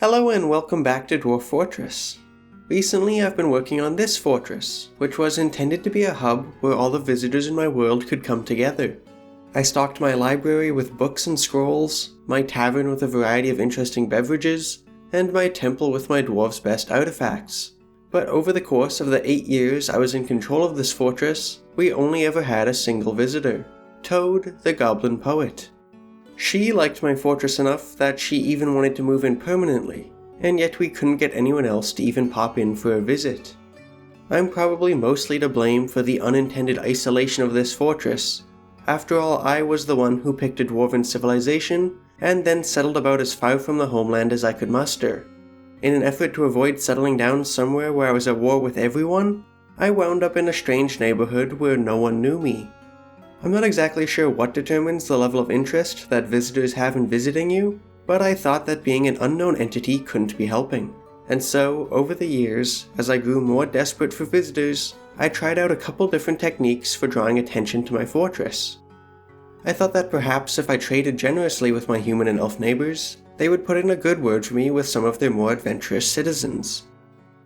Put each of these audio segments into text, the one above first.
Hello and welcome back to Dwarf Fortress. Recently I've been working on this fortress, which was intended to be a hub where all the visitors in my world could come together. I stocked my library with books and scrolls, my tavern with a variety of interesting beverages, and my temple with my dwarves' best artifacts. But over the course of the 8 years I was in control of this fortress, we only ever had a single visitor, Toad, the Goblin Poet. She liked my fortress enough that she even wanted to move in permanently, and yet we couldn't get anyone else to even pop in for a visit. I'm probably mostly to blame for the unintended isolation of this fortress. After all, I was the one who picked a dwarven civilization, and then settled about as far from the homeland as I could muster. In an effort to avoid settling down somewhere where I was at war with everyone, I wound up in a strange neighborhood where no one knew me. I'm not exactly sure what determines the level of interest that visitors have in visiting you, but I thought that being an unknown entity couldn't be helping. And so, over the years, as I grew more desperate for visitors, I tried out a couple different techniques for drawing attention to my fortress. I thought that perhaps if I traded generously with my human and elf neighbors, they would put in a good word for me with some of their more adventurous citizens.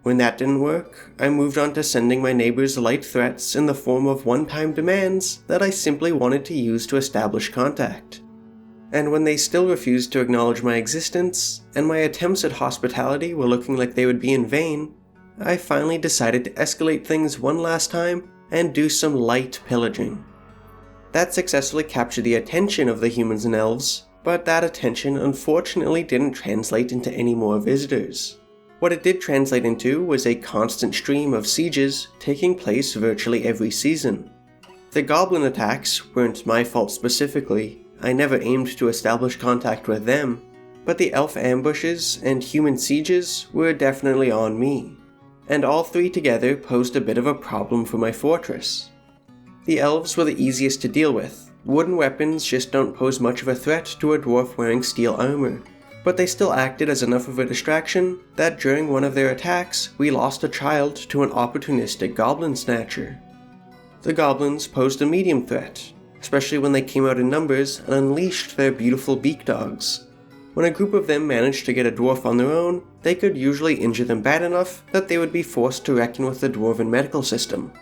When that didn't work, I moved on to sending my neighbors light threats in the form of one-time demands that I simply wanted to use to establish contact. And when they still refused to acknowledge my existence, and my attempts at hospitality were looking like they would be in vain, I finally decided to escalate things one last time and do some light pillaging. That successfully captured the attention of the humans and elves, but that attention unfortunately didn't translate into any more visitors. What it did translate into was a constant stream of sieges taking place virtually every season. The goblin attacks weren't my fault specifically, I never aimed to establish contact with them, but the elf ambushes and human sieges were definitely on me, and all three together posed a bit of a problem for my fortress. The elves were the easiest to deal with. Wooden weapons just don't pose much of a threat to a dwarf wearing steel armor. But they still acted as enough of a distraction that during one of their attacks, we lost a child to an opportunistic goblin snatcher. The goblins posed a medium threat, especially when they came out in numbers and unleashed their beautiful beak dogs. When a group of them managed to get a dwarf on their own, they could usually injure them bad enough that they would be forced to reckon with the dwarven medical system.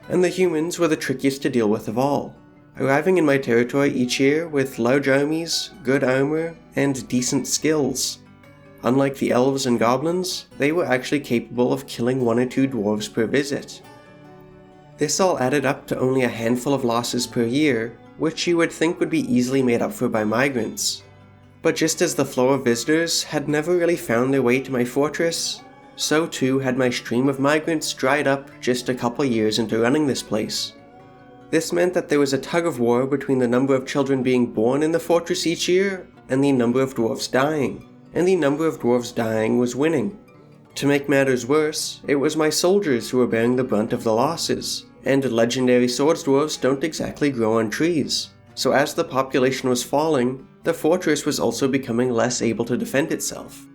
And the humans were the trickiest to deal with of all, arriving in my territory each year with large armies, good armor, and decent skills. Unlike the elves and goblins, they were actually capable of killing 1 or 2 dwarves per visit. This all added up to only a handful of losses per year, which you would think would be easily made up for by migrants. But just as the flow of visitors had never really found their way to my fortress, so too had my stream of migrants dried up just a couple years into running this place. This meant that there was a tug-of-war between the number of children being born in the fortress each year and the number of dwarves dying, and the number of dwarves dying was winning. To make matters worse, it was my soldiers who were bearing the brunt of the losses, and legendary swords dwarves don't exactly grow on trees, so as the population was falling, the fortress was also becoming less able to defend itself.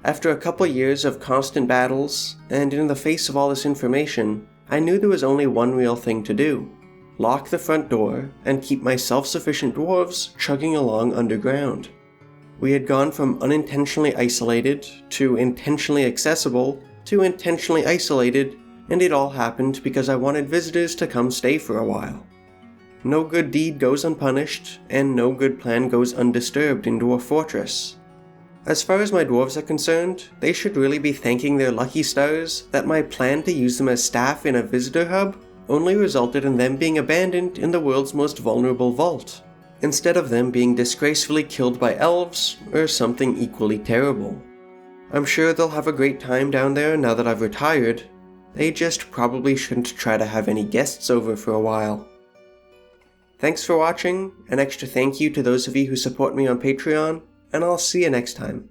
After a couple years of constant battles, and in the face of all this information, I knew there was only one real thing to do. Lock the front door, and keep my self-sufficient dwarves chugging along underground. We had gone from unintentionally isolated, to intentionally accessible, to intentionally isolated, and it all happened because I wanted visitors to come stay for a while. No good deed goes unpunished, and no good plan goes undisturbed in Dwarf Fortress. As far as my dwarves are concerned, they should really be thanking their lucky stars that my plan to use them as staff in a visitor hub only resulted in them being abandoned in the world's most vulnerable vault, instead of them being disgracefully killed by elves or something equally terrible. I'm sure they'll have a great time down there now that I've retired. They just probably shouldn't try to have any guests over for a while. Thanks for watching, an extra thank you to those of you who support me on Patreon, and I'll see you next time.